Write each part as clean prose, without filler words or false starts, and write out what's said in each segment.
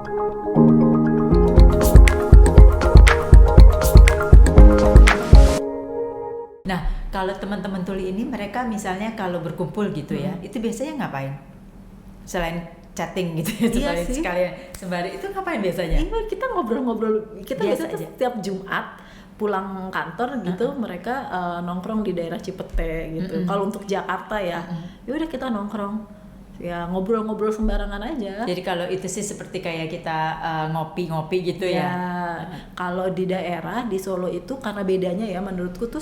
Nah, kalau teman-teman tuli ini mereka misalnya kalau berkumpul gitu ya, itu biasanya ngapain? Selain chatting gitu ya, sekalian sembari itu ngapain biasanya? Iya, kita ngobrol-ngobrol. Kita biasanya setiap Jumat pulang kantor gitu, mereka nongkrong di daerah Cipete gitu. Kalau untuk Jakarta ya, ya udah kita nongkrong. Ya ngobrol-ngobrol sembarangan aja. Jadi kalau itu sih seperti kayak kita ngopi-ngopi gitu ya. Kalau di daerah di Solo itu karena bedanya ya menurutku tuh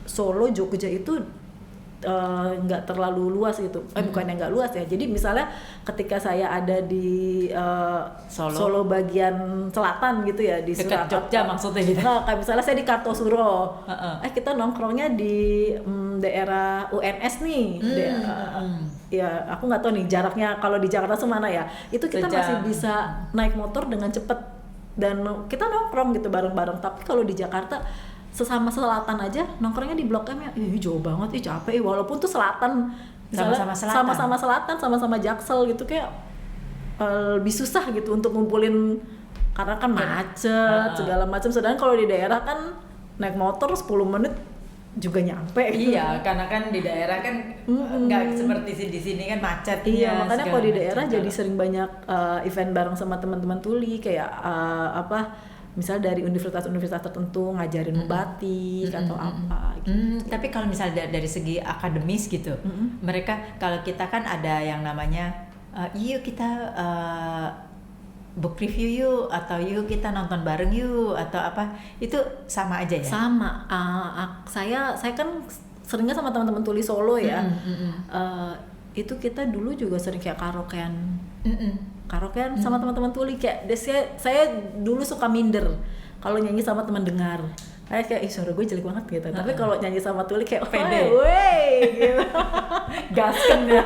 Solo Jogja itu nggak terlalu luas gitu. Bukannya nggak luas ya. Jadi misalnya ketika saya ada di Solo bagian selatan gitu ya di dekat Jogja maksudnya gitu. Nah, kayak misalnya saya di Kartosuro. Kita nongkrongnya di daerah UNS nih. Ya aku nggak tahu nih jaraknya kalau di Jakarta semana ya. Itu kita masih bisa naik motor dengan cepet dan kita nongkrong gitu bareng-bareng. Tapi kalau di Jakarta sesama selatan aja nongkrongnya di Blok M ya, jauh banget, capek. Walaupun tuh selatan, sama-sama selatan, sama-sama Jaksel gitu kayak lebih susah gitu untuk ngumpulin karena kan macet segala macam. Sedangkan kalau di daerah kan naik motor 10 menit juga nyampe. Iya, karena kan di daerah kan nggak seperti di sini kan macet. Iya, makanya kalau di daerah jadi sering banyak event bareng sama teman-teman tuli kayak misal dari universitas-universitas tertentu ngajarin membatik atau apa gitu. Tapi kalau misalnya dari segi akademis gitu, mereka kalau kita kan ada yang namanya yuk kita book review yuk, atau yuk kita nonton bareng yuk, atau apa, itu sama aja ya? Sama. Saya kan seringnya sama teman-teman tuli Solo ya. Itu kita dulu juga sering kayak karaokean sama teman-teman tuli kayak saya dulu suka minder kalau nyanyi sama teman dengar. Kayak suara gue jelek banget gitu. Tapi kalau nyanyi sama tuli kayak pede. Gitu. Gasken ya.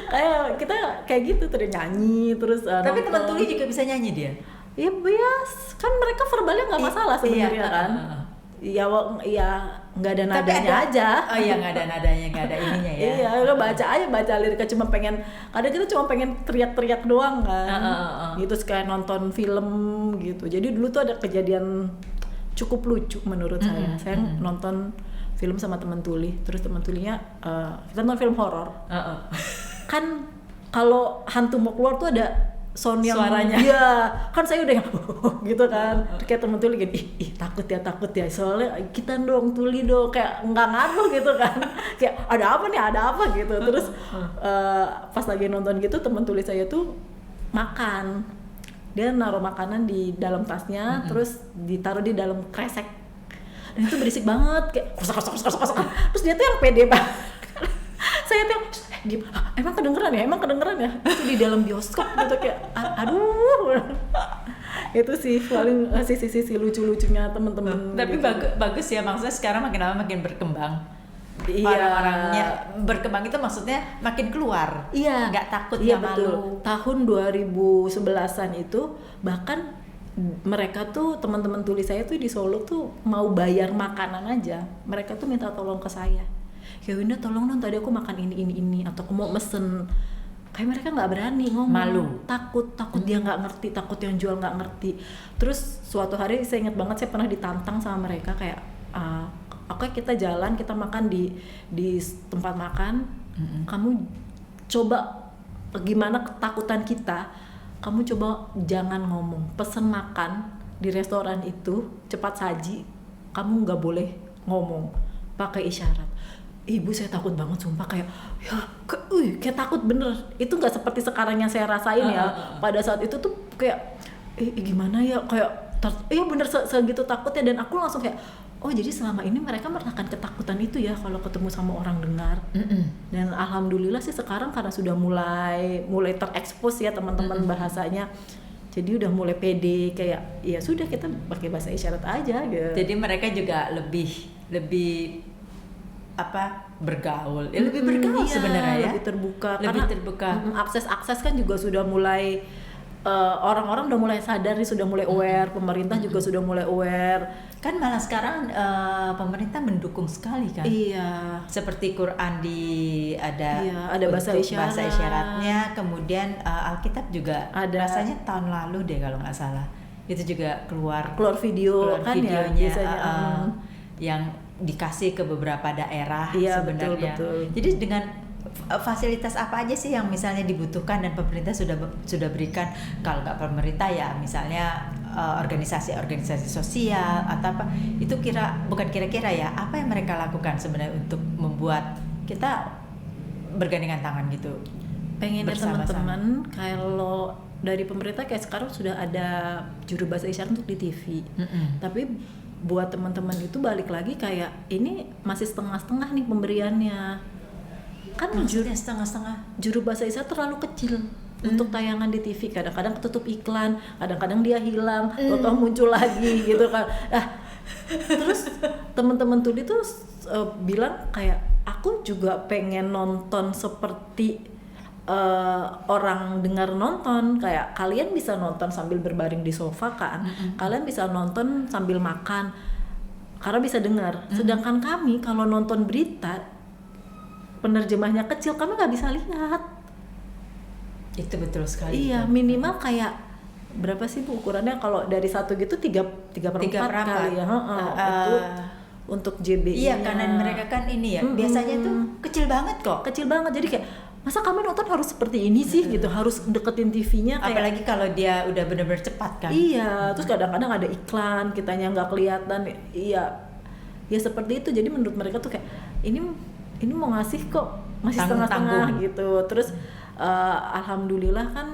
Kayak kita kayak gitu terus nyanyi terus tapi teman tuli juga bisa nyanyi dia? Iya bias. Kan mereka verbalnya nggak masalah sebenarnya kan. Iya nggak ada nadanya aja. Oh iya nggak ada nadanya, nggak ada ininya ya. Iya lo baca liriknya cuma pengen, kadang kita cuma pengen teriak-teriak doang kan. Gitu kayak nonton film gitu. Jadi dulu tuh ada kejadian cukup lucu menurut saya. Saya nonton film sama teman tuli, terus teman tulinya kita nonton film horor. Kan kalau hantu mau keluar tuh ada sound yang suaranya. Iya, kan saya udah gitu kan. Kayak temen tuli gitu, ih takut ya. Soalnya kita dong tuli dong, kayak nggak ngaruh gitu kan. Kayak ada apa gitu. Terus pas lagi nonton gitu temen tuli saya tuh makan. Dia naruh makanan di dalam tasnya, terus ditaruh di dalam kresek. Dan itu berisik banget, kayak kosak. Terus dia tuh yang pede banget. Saya tuh emang kedengeran ya itu di dalam bioskop gitu kayak aduh. Itu sih paling sisi lucu-lucunya temen-temen. Tapi gitu. bagus ya, maksudnya sekarang makin lama makin berkembang. Iya. Orang-orangnya berkembang itu maksudnya makin keluar. Iya. Nggak takut, iya, nggak malu. Betul. Tahun 2011-an itu bahkan mereka tuh teman-teman tuli saya tuh di Solo tuh mau bayar makanan aja. Mereka tuh minta tolong ke saya. Ya Winda tolong dong, tadi aku makan ini atau aku mau mesen. Kayak mereka nggak berani ngomong, malu, takut dia nggak ngerti, takut yang jual nggak ngerti. Terus suatu hari saya ingat banget, saya pernah ditantang sama mereka kayak oke, kita jalan, kita makan di tempat makan. Kamu coba gimana ketakutan kita, kamu coba jangan ngomong, pesen makan di restoran itu cepat saji, kamu nggak boleh ngomong, pakai isyarat. Ibu saya takut banget sumpah, kayak kayak takut bener. Itu nggak seperti sekarang yang saya rasain ya. Pada saat itu tuh kayak gimana ya, kayak bener segitu takutnya. Dan aku langsung kayak jadi selama ini mereka merasakan ketakutan itu ya kalau ketemu sama orang dengar. Dan alhamdulillah sih sekarang karena sudah mulai terekspos ya teman-teman bahasanya. Jadi udah mulai pede, kayak ya sudah kita pakai bahasa isyarat aja gitu. Jadi mereka juga lebih bergaul, lebih bergaul sebenarnya ya, lebih terbuka. Akses kan juga sudah mulai orang-orang udah mulai sadar nih, sudah mulai aware, pemerintah juga sudah mulai aware. Kan malah sekarang pemerintah mendukung sekali kan. Iya. Seperti Quran ada bahasa isyarat. Bahasa isyaratnya, kemudian Alkitab juga Ada. rasanya tahun lalu deh kalau nggak salah. Itu juga keluar video kan ya videonya biasanya. yang dikasih ke beberapa daerah Iya, sebenarnya. betul. Jadi dengan fasilitas apa aja sih yang misalnya dibutuhkan dan pemerintah sudah berikan? Kalau nggak pemerintah ya misalnya organisasi-organisasi sosial atau apa, itu bukan kira-kira ya, apa yang mereka lakukan sebenarnya untuk membuat kita bergandengan tangan gitu? Pengennya bersama-sama. teman-teman kalau dari pemerintah kayak sekarang sudah ada juru bahasa isyarat untuk di TV. Tapi buat teman-teman itu balik lagi kayak ini masih setengah-setengah nih pemberiannya. Kan Maksudnya setengah-setengah. juru bahasa isyarat terlalu kecil untuk tayangan di TV. Kadang-kadang ketutup iklan, kadang-kadang dia hilang, atau muncul lagi gitu kan. Terus teman-teman tuli tuh bilang kayak aku juga pengen nonton seperti orang dengar nonton, kayak kalian bisa nonton sambil berbaring di sofa kan, kalian bisa nonton sambil makan karena bisa dengar. Sedangkan kami kalau nonton berita penerjemahnya kecil, kami nggak bisa lihat. Itu betul sekali. Iya, minimal kayak berapa sih Bu ukurannya kalau dari satu gitu 3/4 kali ya. Itu untuk JBI. Iya, karena mereka kan ini ya biasanya tuh kecil banget kok. Kecil banget, jadi kayak masa kami nonton harus seperti ini sih gitu, harus deketin TV-nya kayak. Apalagi kalau dia udah benar-benar cepat kan. Iya, terus kadang-kadang ada iklan, kitanya nggak kelihatan. Iya, ya seperti itu. Jadi menurut mereka tuh kayak ini mau ngasih kok masih setengah-setengah gitu. Terus alhamdulillah kan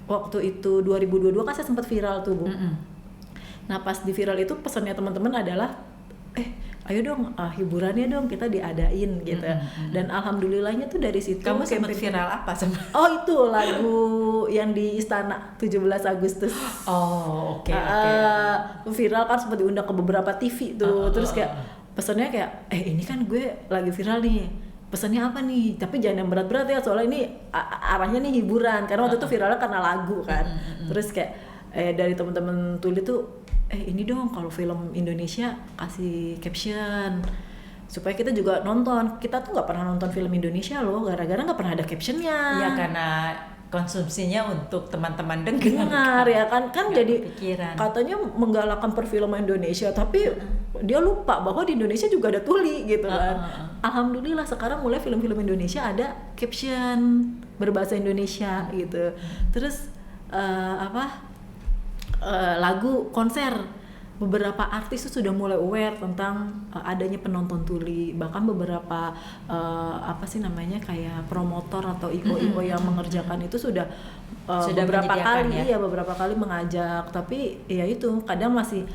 waktu itu 2022 kan saya sempat viral tuh Bu. Nah pas di viral itu pesannya teman-teman adalah ayo dong hiburannya dong kita diadain gitu. Dan alhamdulillahnya tuh dari situ. Kamu sempat viral apa sebenarnya? Oh itu lagu yang di Istana 17 Agustus. Oh oke. Viral kan sempat diundang ke beberapa TV tuh. Terus kayak pesannya kayak ini kan gue lagi viral nih, pesannya apa nih, tapi jangan yang berat-berat ya soalnya ini arahnya nih hiburan, karena waktu itu viralnya karena lagu kan. Terus kayak dari teman-teman tuli tuh ini dong kalau film Indonesia kasih caption supaya kita juga nonton. Kita tuh nggak pernah nonton film Indonesia loh gara-gara nggak pernah ada captionnya. Iya karena konsumsinya untuk teman-teman dengar ya kan jadi kepikiran. Katanya menggalakkan perfilman Indonesia tapi dia lupa bahwa di Indonesia juga ada tuli gitu kan. Alhamdulillah sekarang mulai film-film Indonesia ada caption berbahasa Indonesia gitu. Terus lagu konser, beberapa artis itu sudah mulai aware tentang adanya penonton tuli. Bahkan beberapa kayak promotor atau IO yang mengerjakan itu sudah beberapa kali mengajak. Tapi ya itu kadang masih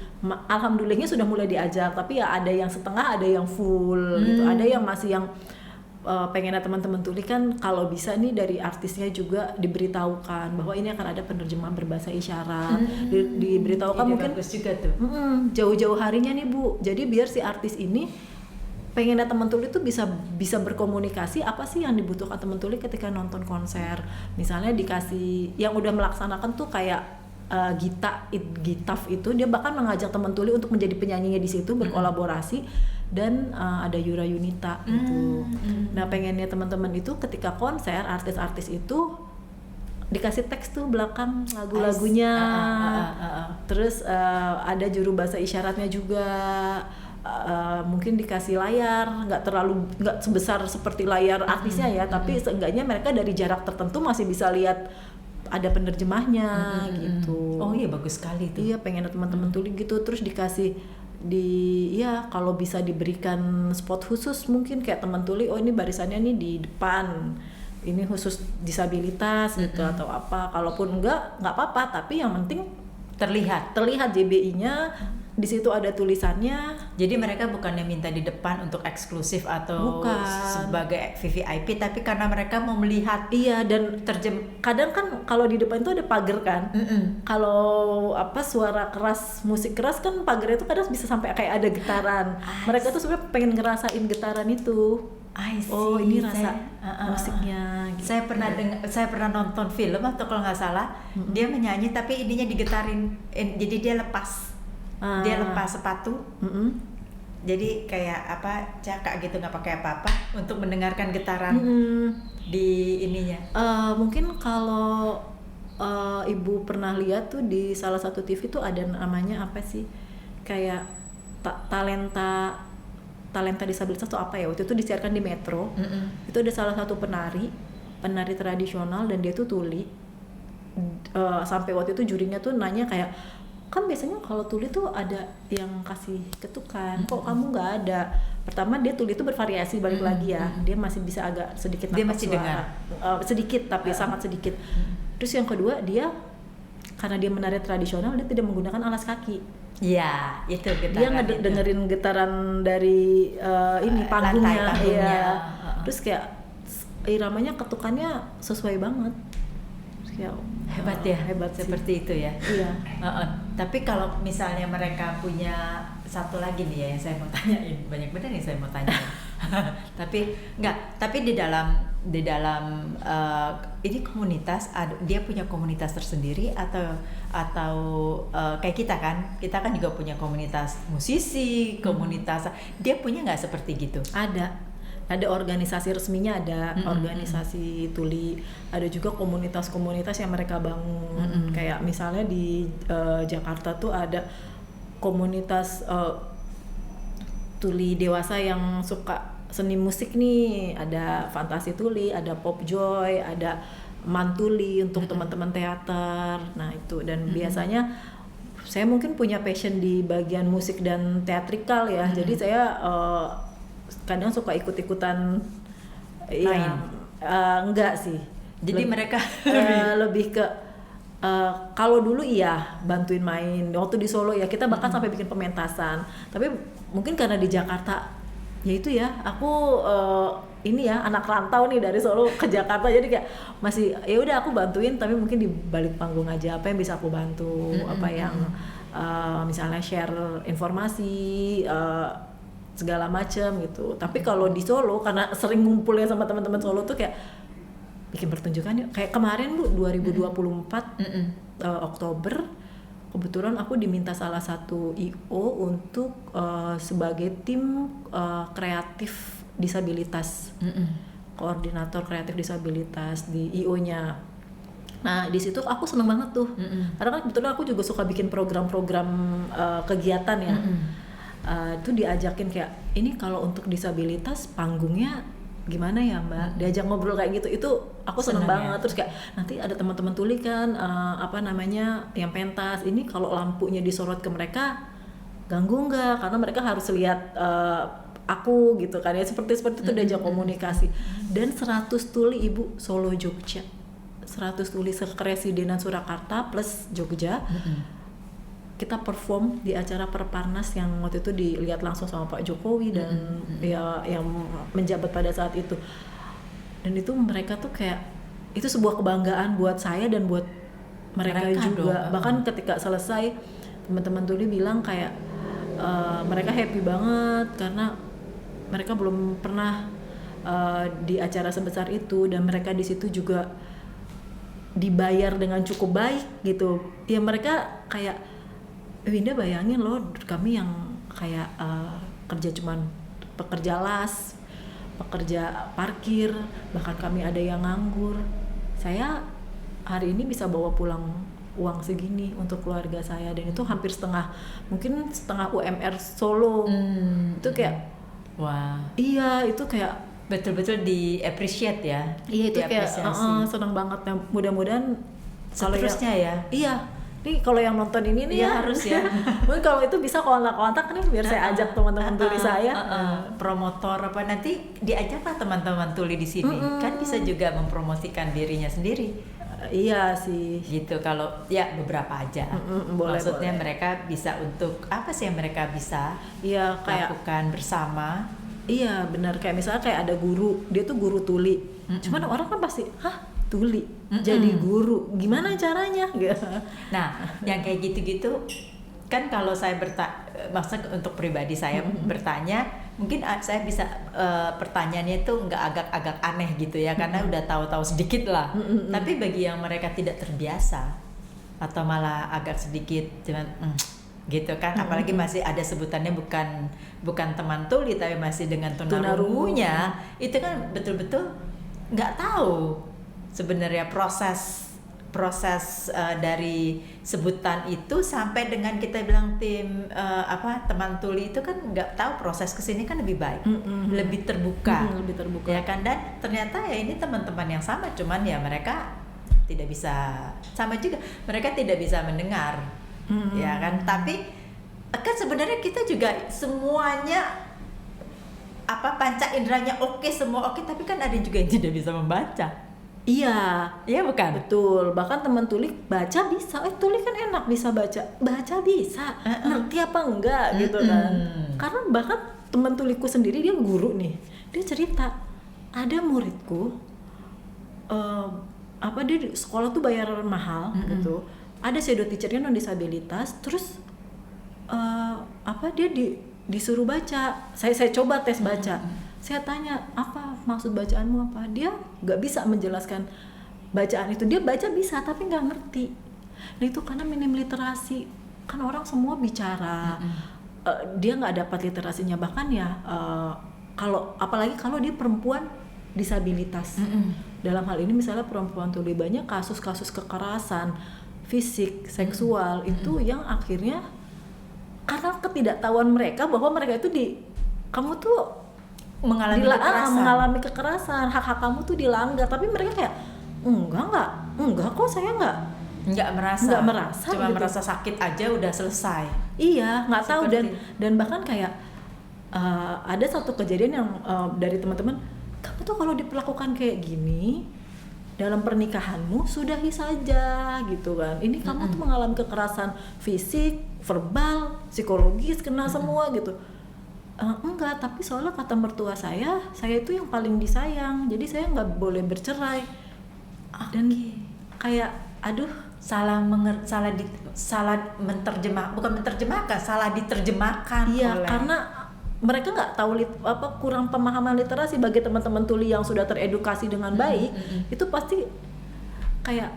alhamdulillahnya sudah mulai diajak, tapi ya ada yang setengah, ada yang full gitu. Ada yang masih yang pengennya teman-teman tuli kan kalau bisa nih dari artisnya juga diberitahukan bahwa ini akan ada penerjemahan berbahasa isyarat. Diberitahukan mungkin bagus juga tuh. Jauh-jauh harinya nih Bu. Jadi biar si artis ini pengennya teman tuli tuh bisa berkomunikasi apa sih yang dibutuhkan teman tuli ketika nonton konser. Misalnya dikasih yang udah melaksanakan tuh kayak Gitaf itu dia bahkan mengajak teman tuli untuk menjadi penyanyinya di situ, berkolaborasi. Dan ada Yura Yunita gitu. Nah pengennya teman-teman itu ketika konser artis-artis itu dikasih teks tuh belakang lagu-lagunya. Terus ada juru bahasa isyaratnya juga. Mungkin dikasih layar, nggak sebesar seperti layar artisnya ya, tapi seenggaknya mereka dari jarak tertentu masih bisa lihat ada penerjemahnya gitu. Oh iya bagus sekali tuh. Iya pengen teman-teman tuli gitu. Terus dikasih kalau bisa diberikan spot khusus mungkin kayak teman tuli, ini barisannya nih di depan, ini khusus disabilitas gitu atau apa. Kalaupun enggak apa-apa, tapi yang penting terlihat JBI-nya. Di situ ada tulisannya. Jadi mereka bukannya minta di depan untuk eksklusif atau sebagai VVIP, tapi karena mereka mau melihat. Iya, dan kadang kan kalau di depan itu ada pagar kan. Kalau suara keras, musik keras kan pagarnya itu kadang bisa sampai kayak ada getaran. Mereka tuh sebenarnya pengen ngerasain getaran itu. I see. Oh ini rasa Saya- musiknya gitu. Saya pernah nonton film atau kalau nggak salah dia menyanyi tapi ininya digetarin, jadi dia lepas sepatu, jadi kayak apa cakak gitu nggak pakai apa-apa untuk mendengarkan getaran di ininya. Mungkin kalau ibu pernah lihat tuh di salah satu TV tuh ada namanya apa sih, kayak talenta disabilitas atau apa ya, waktu itu disiarkan di Metro. Itu ada salah satu penari tradisional dan dia tuh tuli. Sampai waktu itu jurinya tuh nanya kayak, kan biasanya kalau tuli tuh ada yang kasih ketukan, kok kamu nggak ada? Pertama dia tuli itu bervariasi, balik lagi ya, dia masih bisa agak sedikit Dia nangkep masih suara. dengar. Sedikit tapi sangat sedikit. Terus yang kedua dia karena dia menari tradisional dia tidak menggunakan alas kaki. Iya, itu getaran. Dia itu. dengerin getaran dari ini panggungnya, panggungnya. iya. Terus kayak iramanya ketukannya sesuai banget. Terus kayak Hebat ya, hebat sih. seperti itu ya. Iya. Tapi kalau misalnya mereka punya satu lagi nih ya yang saya mau tanyain, banyak benar yang saya mau tanya. Tapi di dalam ini komunitas dia punya komunitas tersendiri atau kayak kita kan juga punya komunitas musisi, komunitas dia punya nggak seperti gitu? Ada organisasi resminya, ada organisasi tuli, ada juga komunitas-komunitas yang mereka bangun. Kayak misalnya di Jakarta tuh ada komunitas tuli dewasa yang suka seni musik nih, ada Fantasi Tuli, ada Pop Joy, ada Mantuli untuk teman-teman teater. Nah itu, dan biasanya saya mungkin punya passion di bagian musik dan teatrikal ya, jadi saya kadang suka ikut-ikutan. Main? Enggak sih. Jadi mereka lebih ke kalau dulu iya bantuin main. Waktu di Solo ya kita bahkan sampai bikin pementasan. Tapi mungkin karena di Jakarta ya itu ya, aku ini ya anak rantau nih dari Solo ke Jakarta, jadi kayak masih ya udah aku bantuin, tapi mungkin di balik panggung aja apa yang bisa aku bantu, apa yang misalnya share informasi segala macam gitu. Tapi kalau di Solo karena sering ngumpul ya sama teman-teman Solo tuh kayak bikin pertunjukan yuk. Kayak kemarin 2024 Oktober kebetulan aku diminta salah satu IO untuk sebagai tim kreatif disabilitas, koordinator kreatif disabilitas di IO-nya. Nah di situ aku seneng banget tuh, karena kan kebetulan aku juga suka bikin program-program kegiatan ya. Itu diajakin kayak, ini kalau untuk disabilitas panggungnya gimana ya Mbak, diajak ngobrol kayak gitu, itu aku seneng banget. Ya? Terus kayak nanti ada teman-teman tuli kan yang pentas, ini kalau lampunya disorot ke mereka ganggu nggak, karena mereka harus lihat aku gitu kan ya, seperti itu diajak komunikasi. Dan 100 tuli Ibu Solo Jogja, 100 tuli sekresidenan Surakarta plus Jogja. Kita perform di acara Perparnas yang waktu itu dilihat langsung sama Pak Jokowi dan ya yang menjabat pada saat itu. Dan itu mereka tuh kayak, itu sebuah kebanggaan buat saya dan buat mereka juga. Bahkan ketika selesai teman-teman tuli bilang kayak mereka happy banget karena mereka belum pernah di acara sebesar itu, dan mereka di situ juga dibayar dengan cukup baik gitu. Ya mereka kayak, Winda bayangin loh, kami yang kayak kerja cuman pekerja las, pekerja parkir, bahkan kami ada yang nganggur. Saya hari ini bisa bawa pulang uang segini untuk keluarga saya, dan itu hampir mungkin setengah UMR Solo. Itu kayak, wah. Iya itu kayak betul-betul di appreciate ya. Iya itu kayak senang banget. Nah, mudah-mudahan seterusnya ya. Iya. Nih kalau yang nonton ini nih ya harus ya. Mungkin kalau itu bisa kontak-kontak nih biar saya ajak teman-teman tuli saya. Promotor apa nanti diajaklah teman-teman tuli di sini. Kan bisa juga mempromosikan dirinya sendiri. Iya sih. Gitu kalau ya beberapa aja. Maksudnya boleh. Mereka bisa untuk apa sih yang mereka bisa lakukan bersama. Iya benar, kayak misalnya kayak ada guru, dia tuh guru tuli. Cuman orang kan pasti, tuli jadi guru gimana caranya? Nah yang kayak gitu-gitu kan, kalau saya maksud untuk pribadi saya bertanya, mungkin saya bisa pertanyaannya itu nggak agak aneh gitu ya, karena udah tahu-tahu sedikit lah. Tapi bagi yang mereka tidak terbiasa atau malah agak sedikit cuman gitu kan, apalagi masih ada sebutannya bukan teman tuli tapi masih dengan tunarungunya, itu kan betul-betul nggak tahu sebenarnya proses dari sebutan itu sampai dengan kita bilang tim teman tuli itu kan nggak tahu proses kesini kan lebih baik, lebih terbuka, ya kan. Dan ternyata ya ini teman-teman yang sama, cuman ya mereka tidak bisa sama juga, mereka tidak bisa mendengar, ya kan. Tapi kan sebenarnya kita juga semuanya panca inderanya oke, semua oke, tapi kan ada juga yang tidak bisa membaca. Iya bukan? Betul. Bahkan teman tuli baca bisa. Tuli kan enak bisa baca bisa. Ngerti apa enggak gitu kan? Karena bahkan teman tuliku sendiri, dia guru nih. Dia cerita, ada muridku dia di sekolah tuh bayaran mahal gitu. Ada shadow teachernya non disabilitas, terus dia disuruh baca. Saya coba tes baca. Saya tanya, apa maksud bacaanmu apa? Dia nggak bisa menjelaskan bacaan itu. Dia baca bisa tapi nggak ngerti. Nah itu karena minim literasi. Kan orang semua bicara, dia nggak dapat literasinya. Bahkan ya apalagi kalau dia perempuan disabilitas. Dalam hal ini misalnya perempuan tuli, banyak kasus-kasus kekerasan fisik, seksual itu yang akhirnya karena ketidaktahuan mereka bahwa mereka itu kamu tuh mengalami kekerasan, hak-hak kamu tuh dilanggar, tapi mereka kayak enggak kok, saya enggak merasa cuma gitu. Merasa sakit aja udah selesai. Iya, nggak tahu. Dan bahkan kayak ada satu kejadian yang dari teman-teman, kamu tuh kalau diperlakukan kayak gini dalam pernikahanmu sudahi saja gitu kan, ini kamu tuh mengalami kekerasan fisik, verbal, psikologis, kena semua gitu. Enggak, tapi soalnya kata mertua saya itu yang paling disayang, jadi saya nggak boleh bercerai. Dan kayak salah diterjemahkan. Iya, karena mereka nggak tahu kurang pemahaman literasi. Bagi teman-teman tuli yang sudah teredukasi dengan baik, itu pasti kayak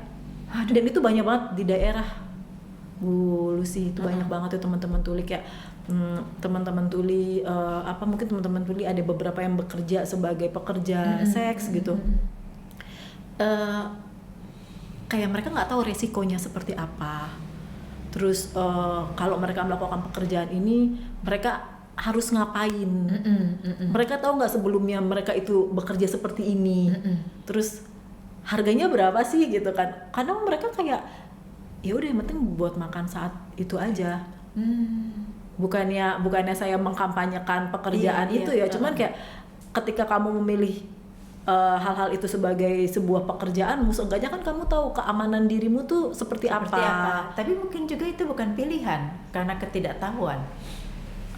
dan itu banyak banget di daerah Bu Lucy, itu banyak banget tuh teman-teman tuli, kayak teman-teman tuli mungkin teman-teman tuli ada beberapa yang bekerja sebagai pekerja seks gitu. Kayak mereka nggak tahu resikonya seperti apa. Terus kalau mereka melakukan pekerjaan ini, mereka harus ngapain? Mereka tahu nggak sebelumnya mereka itu bekerja seperti ini? Terus harganya berapa sih gitu kan? Kadang mereka kayak ya udah, yang penting buat makan saat itu aja. Bukannya saya mengkampanyekan pekerjaan itu ya, cuman kayak ketika kamu memilih hal-hal itu sebagai sebuah pekerjaan, seenggaknya kan kamu tahu keamanan dirimu tuh seperti apa. Tapi mungkin juga itu bukan pilihan karena ketidaktahuan.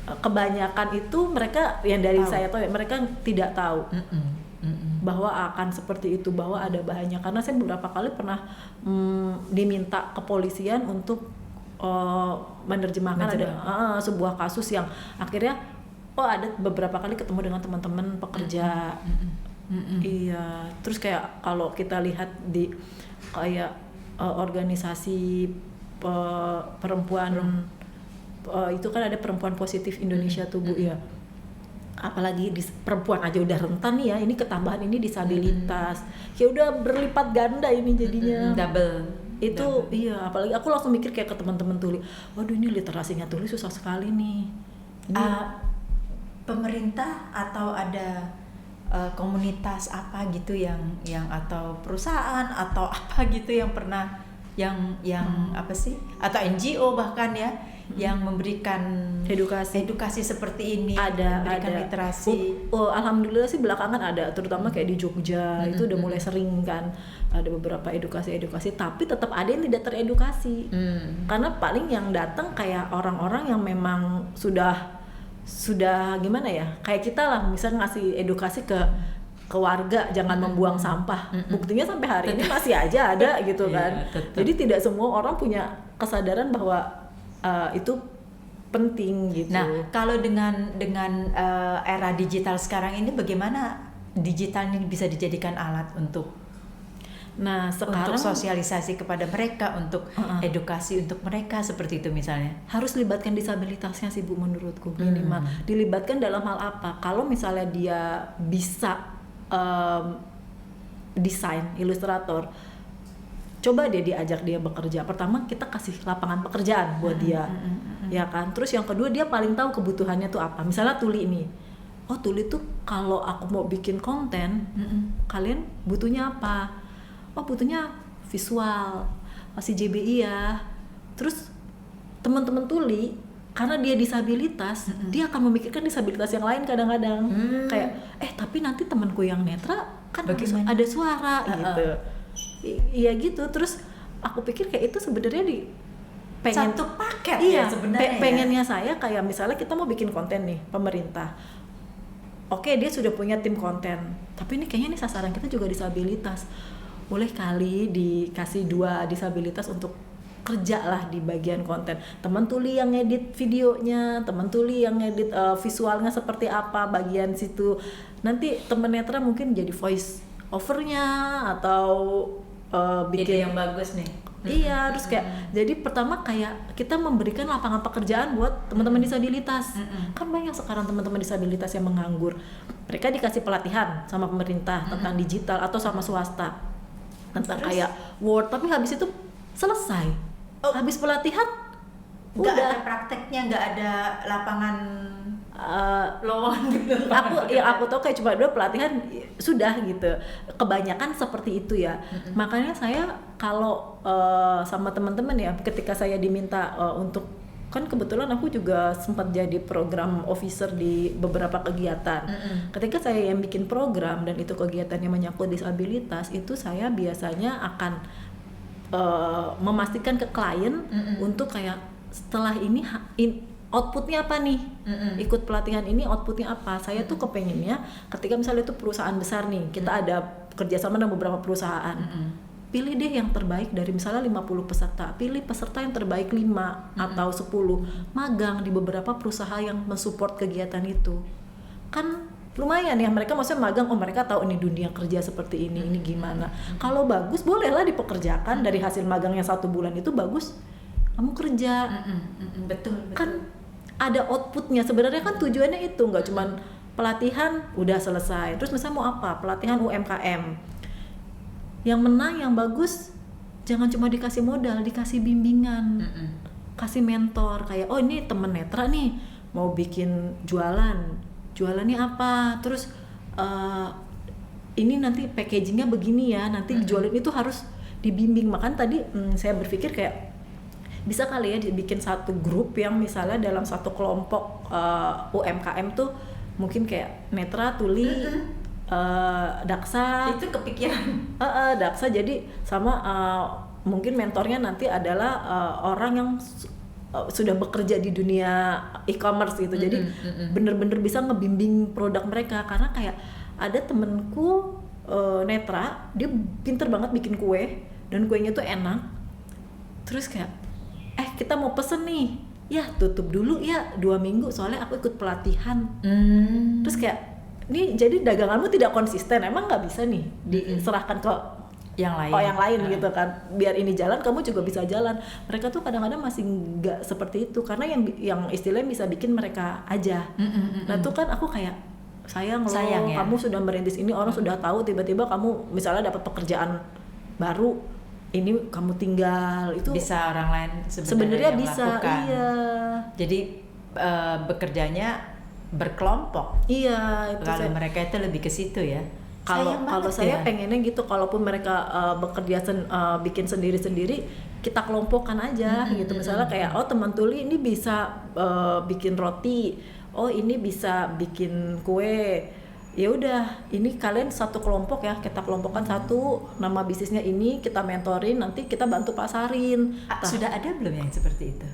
Kebanyakan itu mereka yang dari saya tahu ya, mereka tidak tahu bahwa akan seperti itu, bahwa ada bahayanya. Karena saya beberapa kali pernah diminta kepolisian untuk menerjemahkan ada sebuah kasus yang akhirnya ada beberapa kali ketemu dengan teman-teman pekerja. Iya, terus kayak kalau kita lihat di kayak organisasi perempuan itu kan ada Perempuan Positif Indonesia tuh Bu ya. Apalagi perempuan aja udah rentan nih ya, ini ketambahan ini disabilitas, ya udah berlipat ganda ini jadinya. Double. Iya, apalagi aku langsung mikir kayak ke teman-teman tuli, waduh ini literasinya tuli susah sekali nih. Pemerintah atau ada komunitas apa gitu yang atau perusahaan atau apa gitu yang pernah yang apa sih, atau NGO bahkan ya, yang memberikan edukasi seperti ini, memberikan literasi. Alhamdulillah sih belakangan ada, terutama kayak di Jogja itu udah mulai sering kan ada beberapa edukasi, tapi tetap ada yang tidak teredukasi. Karena paling yang datang kayak orang-orang yang memang sudah gimana ya, kayak kita lah misalnya ngasih edukasi ke warga jangan membuang sampah, buktinya sampai hari ini masih aja ada gitu kan. Jadi tidak semua orang punya kesadaran bahwa itu penting gitu. Nah, kalau dengan era digital sekarang ini, bagaimana digital ini bisa dijadikan alat untuk sekarang sosialisasi kepada mereka, untuk edukasi untuk mereka seperti itu misalnya? Harus libatkan disabilitasnya sih Bu, menurutku minimal. Dilibatkan dalam hal apa? Kalau misalnya dia bisa desain, ilustrator, coba dia diajak dia bekerja. Pertama kita kasih lapangan pekerjaan buat dia, ya kan. Terus yang kedua dia paling tahu kebutuhannya tuh apa. Misalnya Tuli ini, oh Tuli tuh kalau aku mau bikin konten, kalian butuhnya apa? Oh butuhnya visual, masih JBI ya. Terus teman-teman Tuli, karena dia disabilitas, dia akan memikirkan disabilitas yang lain kadang-kadang. Kayak, tapi nanti temanku yang netra kan ada suara gitu. Iya gitu. Terus aku pikir kayak itu sebenarnya satu paket ya sebenarnya. Pengennya saya kayak misalnya kita mau bikin konten nih, pemerintah. Oke, dia sudah punya tim konten, tapi ini kayaknya nih sasaran kita juga disabilitas. Boleh kali dikasih 2 disabilitas untuk kerja lah di bagian konten. Teman Tuli yang ngedit videonya, teman Tuli yang ngedit visualnya seperti apa bagian situ. Nanti teman netra mungkin jadi voice overnya atau bikin ide yang bagus nih. Iya, terus kayak jadi pertama kayak kita memberikan lapangan pekerjaan buat teman-teman disabilitas. Kan banyak sekarang teman-teman disabilitas yang menganggur. Mereka dikasih pelatihan sama pemerintah tentang digital atau sama swasta tentang kayak Word, tapi habis itu selesai. Habis pelatihan nggak ada prakteknya, nggak ada lapangan lowongan gitu. Aku tahu kayak cuma 2 pelatihan sudah gitu. Kebanyakan seperti itu ya. Makanya saya kalau sama teman-teman ya, ketika saya diminta untuk, kan kebetulan aku juga sempat jadi program officer di beberapa kegiatan. Ketika saya yang bikin program dan itu kegiatannya menyangkut disabilitas, itu saya biasanya akan memastikan ke klien untuk kayak setelah ini outputnya apa nih, ikut pelatihan ini outputnya apa. Saya tuh kepengennya ketika misalnya itu perusahaan besar nih, kita ada kerjasama dengan beberapa perusahaan, pilih deh yang terbaik dari misalnya 50 peserta, pilih peserta yang terbaik 5 atau 10, magang di beberapa perusahaan yang mensupport kegiatan itu. Kan lumayan ya, mereka maksudnya magang, mereka tahu ini dunia kerja seperti ini gimana. Kalau bagus bolehlah dipekerjakan, dari hasil magangnya 1 bulan itu bagus, kamu kerja. Betul. Kan ada outputnya sebenarnya, kan tujuannya itu nggak cuman pelatihan udah selesai. Terus misalnya mau apa, pelatihan UMKM, yang menang yang bagus jangan cuma dikasih modal, dikasih bimbingan, kasih mentor. Kayak ini temen netra nih mau bikin jualannya apa, terus ini nanti packagingnya begini ya, nanti jualin itu harus dibimbing. Makanya tadi saya berpikir kayak bisa kali ya dibikin satu grup yang misalnya dalam satu kelompok UMKM tuh mungkin kayak netra, Tuli, Daksa. Itu kepikiran. Daksa jadi sama mungkin mentornya nanti adalah orang yang sudah bekerja di dunia e-commerce gitu. Jadi bener-bener bisa ngebimbing produk mereka. Karena kayak ada temenku netra, dia pinter banget bikin kue dan kuenya tuh enak. Terus kayak kita mau pesen nih, ya tutup dulu ya 2 minggu soalnya aku ikut pelatihan. Terus kayak nih, jadi daganganmu tidak konsisten, emang nggak bisa nih diserahkan ke yang lain gitu kan, biar ini jalan kamu juga bisa jalan. Mereka tuh kadang-kadang masih nggak seperti itu, karena yang istilahnya bisa bikin mereka aja. Nah tuh kan aku kayak sayang ya, kamu sudah merintis ini, orang sudah tahu, tiba-tiba kamu misalnya dapat pekerjaan baru, ini kamu tinggal, itu bisa orang lain sebenarnya bisa lakukan. Iya, jadi bekerjanya berkelompok. Iya, itu kalau mereka itu lebih ke situ ya. Kalau saya pengennya gitu, kalaupun mereka bekerja bikin sendiri-sendiri, kita kelompokkan aja gitu. Misalnya kayak teman Tuli ini bisa bikin roti, ini bisa bikin kue. Ya udah, ini kalian satu kelompok ya, kita kelompokkan satu, nama bisnisnya ini, kita mentorin, nanti kita bantu pasarin. Sudah ada belum yang seperti itu?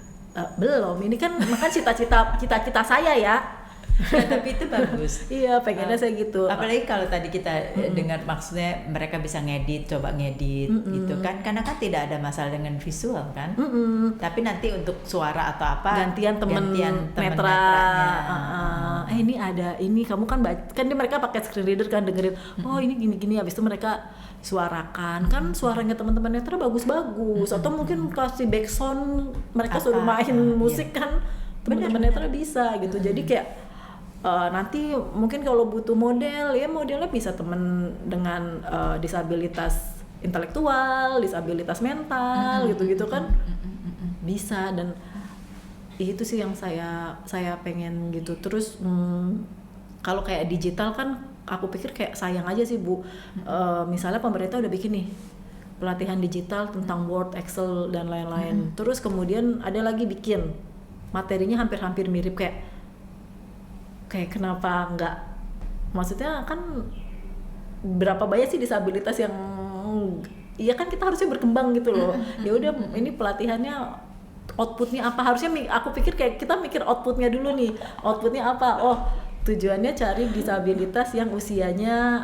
Belum, ini kan makan cita-cita saya ya. Ya, tapi itu bagus. Iya, pengennya saya gitu. Apalagi kalau tadi kita dengar maksudnya mereka bisa coba ngedit gitu kan, karena kan tidak ada masalah dengan visual kan. Tapi nanti untuk suara atau apa gantian temen netra. netranya. Ini ada ini kamu kan kan mereka pakai screen reader kan dengerin. Oh ini gini habis itu mereka suarakan kan suaranya teman-teman netra bagus-bagus atau mungkin kasih backsound mereka suruh main musik kan teman-teman netra bisa gitu. Jadi kayak nanti mungkin kalau butuh model ya modelnya bisa temen dengan disabilitas intelektual, disabilitas mental gitu-gitu kan bisa. Dan itu sih yang saya pengen gitu. Terus kalau kayak digital kan aku pikir kayak sayang aja sih Bu. Misalnya pemerintah udah bikin nih pelatihan digital tentang Word, Excel dan lain-lain. Terus kemudian ada lagi bikin materinya hampir-hampir mirip kayak kenapa enggak? Maksudnya kan berapa banyak sih disabilitas yang iya kan kita harusnya berkembang gitu loh. Ya udah ini pelatihannya outputnya apa? Harusnya aku pikir kayak kita mikir outputnya dulu nih. Outputnya apa? Oh, tujuannya cari disabilitas yang usianya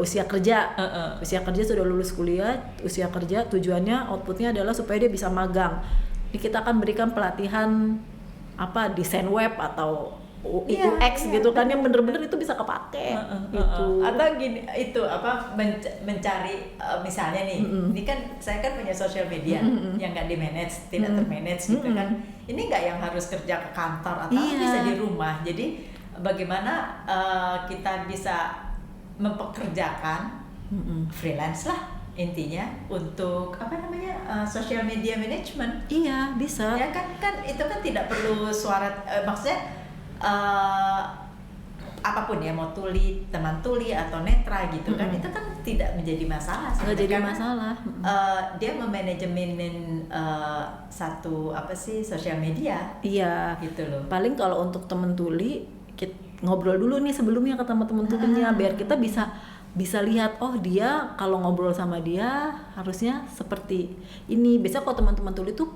usia kerja. Usia kerja sudah lulus kuliah, usia kerja tujuannya outputnya adalah supaya dia bisa magang. Ini kita akan berikan pelatihan apa desain web atau UX gitu kan yang bener-bener itu bisa kepake gitu. Atau gini itu apa mencari misalnya nih ini kan saya kan punya sosial media yang nggak di manage tidak termanage gitu kan. Ini nggak yang harus kerja ke kantor atau bisa di rumah. Jadi bagaimana kita bisa mempekerjakan freelance lah intinya untuk apa namanya social media management. Iya bisa ya kan itu kan tidak perlu suara maksudnya apapun ya mau tuli teman tuli atau netra gitu kan itu kan tidak menjadi masalah nggak jadi masalah. Dia memanajemenin satu apa sih sosial media iya gitu loh. Paling kalau untuk temen tuli ngobrol dulu nih sebelumnya ke teman-teman tulinya biar kita bisa lihat oh dia kalau ngobrol sama dia harusnya seperti ini. Biasanya kalau teman-teman tuli tuh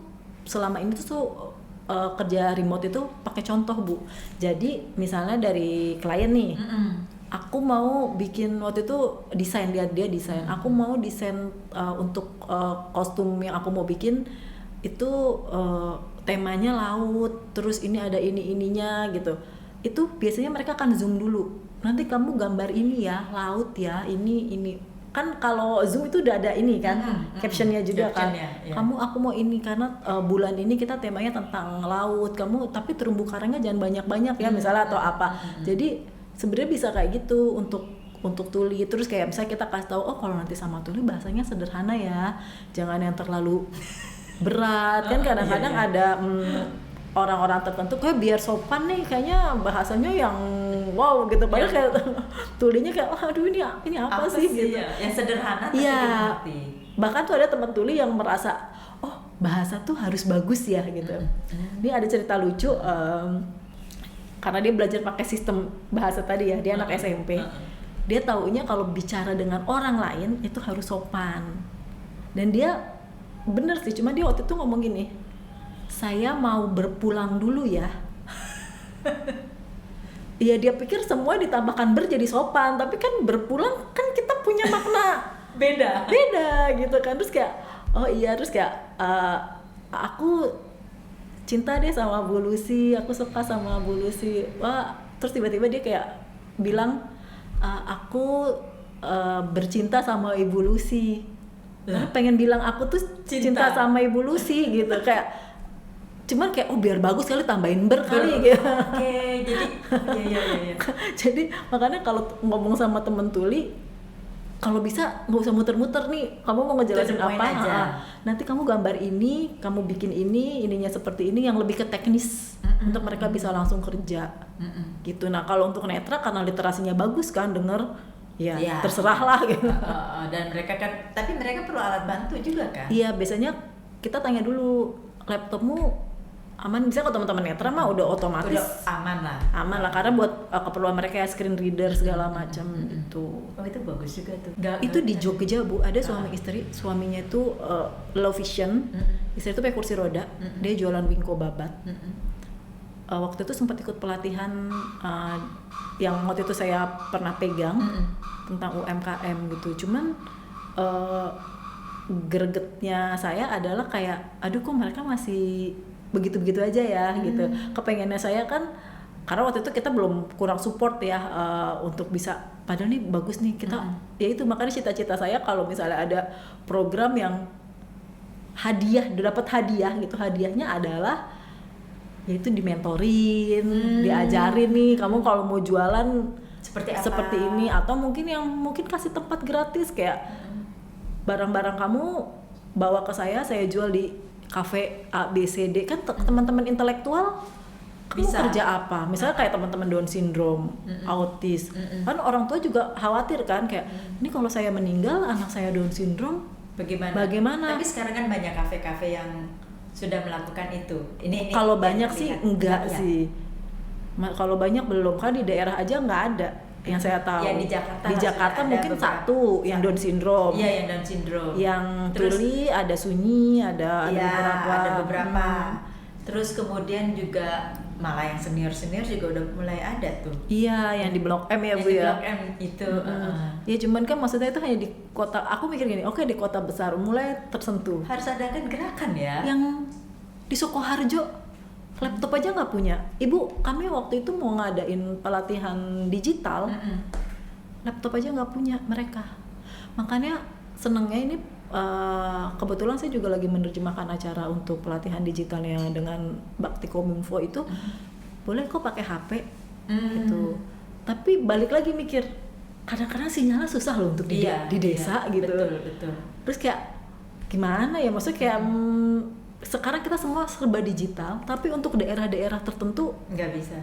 selama ini tuh kerja remote itu pakai contoh Bu. Jadi misalnya dari klien nih, aku mau bikin waktu itu desain dia desain. Aku mau desain untuk kostum yang aku mau bikin itu temanya laut. Terus ini ada ininya gitu. Itu biasanya mereka akan zoom dulu. Nanti kamu gambar ini ya laut ya ini. Kan kalau Zoom itu udah ada ini kan captionnya juga kan ya. Aku mau ini karena bulan ini kita temanya tentang laut kamu tapi terumbu karangnya jangan banyak-banyak ya misalnya atau apa. Jadi sebenarnya bisa kayak gitu untuk tuli. Terus kayak misalnya kita kasih tahu oh kalau nanti sama tuli bahasanya sederhana ya jangan yang terlalu berat kan kadang-kadang ada orang-orang tertentu kayak biar sopan nih kayaknya bahasanya yang wow gitu padahal kayak tulinya kayak aduh ini apa sih gitu yang sederhana tapi dimengerti. Bahkan tuh ada teman tuli yang merasa oh bahasa tuh harus bagus ya gitu. Dia ada cerita lucu karena dia belajar pakai sistem bahasa tadi ya dia anak SMP. Dia taunya kalau bicara dengan orang lain itu harus sopan dan dia bener sih cuma dia waktu itu ngomong gini saya mau berpulang dulu ya. Iya dia pikir semua ditambahkan jadi sopan, tapi kan berpulang kan kita punya makna beda gitu kan. Terus kayak oh iya terus kayak aku cinta deh sama Bu Lucy, aku suka sama Bu Lucy. Wah terus tiba-tiba dia kayak bilang aku bercinta sama Ibu Lucy. Pengen bilang aku tuh cinta sama Ibu Lucy gitu kayak cuman kayak oh biar bagus kali tambahin kali gitu. Oke, jadi iya. Jadi makanya kalau ngomong sama temen tuli kalau bisa nggak usah muter-muter nih kamu mau ngejelasin apa aja. Nanti kamu gambar ini kamu bikin ininya seperti ini yang lebih ke teknis untuk mereka bisa langsung kerja gitu. Nah kalau untuk netra karena literasinya bagus kan denger ya terserah lah gitu. Dan mereka kan tapi mereka perlu alat bantu juga kan. Iya biasanya kita tanya dulu laptopmu aman, misalnya kalau teman-teman netra mah udah otomatis aman lah karena buat keperluan mereka ya screen reader segala macam itu. Oh itu bagus juga tuh. Itu di Jogja Bu ada suami istri, suaminya itu low vision, istri itu pakai kursi roda, dia jualan wingko babat. waktu itu sempat ikut pelatihan yang waktu itu saya pernah pegang tentang UMKM gitu. Cuman gregetnya saya adalah kayak aduh kok mereka masih begitu-begitu aja ya gitu. Kepengennya saya kan karena waktu itu kita belum kurang support ya untuk bisa, padahal nih bagus nih kita ya itu makanya cita-cita saya kalau misalnya ada program yang hadiah, dapat hadiah gitu, hadiahnya adalah yaitu dimentorin, diajarin nih kamu kalau mau jualan seperti apa? Seperti ini, atau mungkin kasih tempat gratis kayak barang-barang kamu bawa ke saya jual di cafe A B C D kan teman-teman intelektual kamu bisa kerja apa? Misalnya kayak teman-teman Down syndrome, autis, kan orang tua juga khawatir kan kayak ini kalau saya meninggal anak saya Down syndrome bagaimana? Tapi sekarang kan banyak kafe-kafe yang sudah melakukan itu. Ini kalau banyak sih enggak ya. sih. Kalau banyak belum, kan di daerah aja nggak ada yang saya tahu. Ya, di Jakarta mungkin satu yang Down syndrome. Iya, yang Down syndrome. Yang tuli ada sunyi, ada beberapa. Terus kemudian juga malah yang senior juga udah mulai ada tuh. Iya, yang di Blok M ya Bu di ya. Blok M itu. Ya cuman kan maksudnya itu hanya di kota. Aku mikir gini, oke, di kota besar mulai tersentuh. Harus ada kan gerakan ya. Yang di Sukoharjo laptop aja nggak punya. Ibu, kami waktu itu mau ngadain pelatihan digital, laptop aja nggak punya mereka. Makanya senengnya ini kebetulan saya juga lagi menerjemahkan acara untuk pelatihan digitalnya dengan Bakti Kominfo itu. Boleh kok pakai HP gitu. Tapi balik lagi mikir, kadang-kadang sinyalnya susah loh untuk di desa gitu. Betul. Terus kayak gimana ya, maksudnya kayak sekarang kita semua serba digital, tapi untuk daerah-daerah tertentu nggak bisa,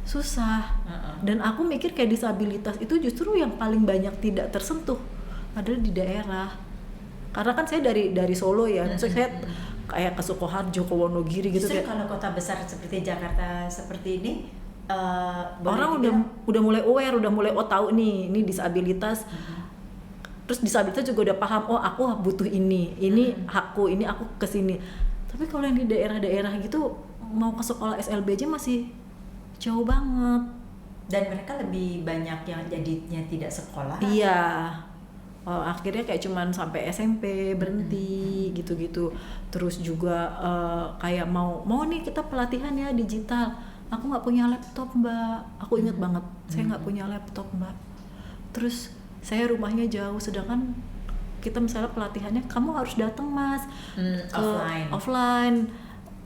susah. Dan aku mikir kayak disabilitas itu justru yang paling banyak tidak tersentuh adalah di daerah. Karena kan saya dari Solo ya, maksudnya saya kayak ke Sukoharjo, ke Wonogiri gitu. Justru kalau kota besar seperti Jakarta seperti ini, orang udah mulai aware, udah mulai tahu nih, ini disabilitas. Terus disabilitas juga udah paham, oh aku butuh ini hakku, ini aku kesini. Tapi kalau yang di daerah-daerah gitu mau ke sekolah SLB aja masih jauh banget. Dan mereka lebih banyak yang jadinya tidak sekolah. Iya. Akhirnya kayak cuman sampai SMP berhenti gitu-gitu. Terus juga kayak mau nih kita pelatihan ya digital. Aku nggak punya laptop Mbak. Aku inget banget, saya nggak punya laptop Mbak. Terus saya rumahnya jauh, sedangkan kita misalnya pelatihannya kamu harus datang Mas ke offline.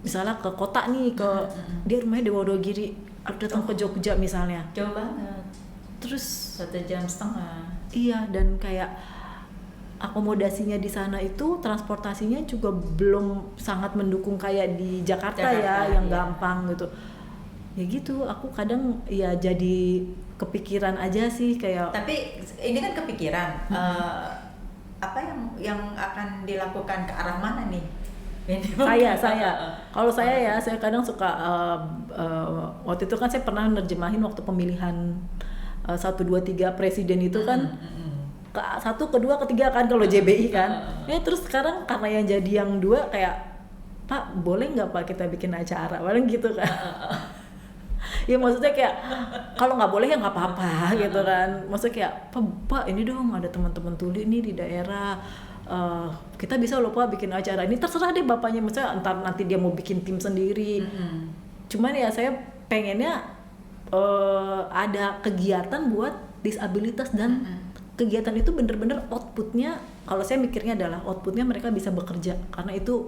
Misalnya ke kota nih, dia rumahnya di Wonogiri, harus datang ke Jogja misalnya. Jauh banget. Terus 1,5 jam. Iya, dan kayak akomodasinya di sana itu transportasinya juga belum sangat mendukung kayak di Jakarta ya, yang gampang gitu. Ya gitu, aku kadang ya jadi kepikiran aja sih kayak. Tapi ini kan kepikiran. Apa yang akan dilakukan ke arah mana nih? Saya kalau saya kadang suka waktu itu kan saya pernah nerjemahin waktu pemilihan 1, 2, 3 presiden itu kan ke 1, kedua, ketiga kan kalau JBI kan. Ya terus sekarang karena yang jadi yang 2 kayak Pak boleh nggak Pak kita bikin acara paling gitu kan. Ya maksudnya kayak kalau nggak boleh ya nggak apa-apa gitu kan. Maksudnya kayak Pak ini dong ada teman-teman tuli nih di daerah, kita bisa loh Pak bikin acara ini, terserah deh bapaknya, misalnya entar nanti dia mau bikin tim sendiri. Cuman ya saya pengennya ada kegiatan buat disabilitas dan kegiatan itu bener-bener outputnya, kalau saya mikirnya adalah outputnya mereka bisa bekerja, karena itu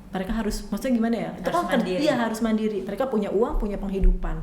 mereka harus, maksudnya gimana ya, itu kan mandiri. Iya harus mandiri, mereka punya uang, punya penghidupan.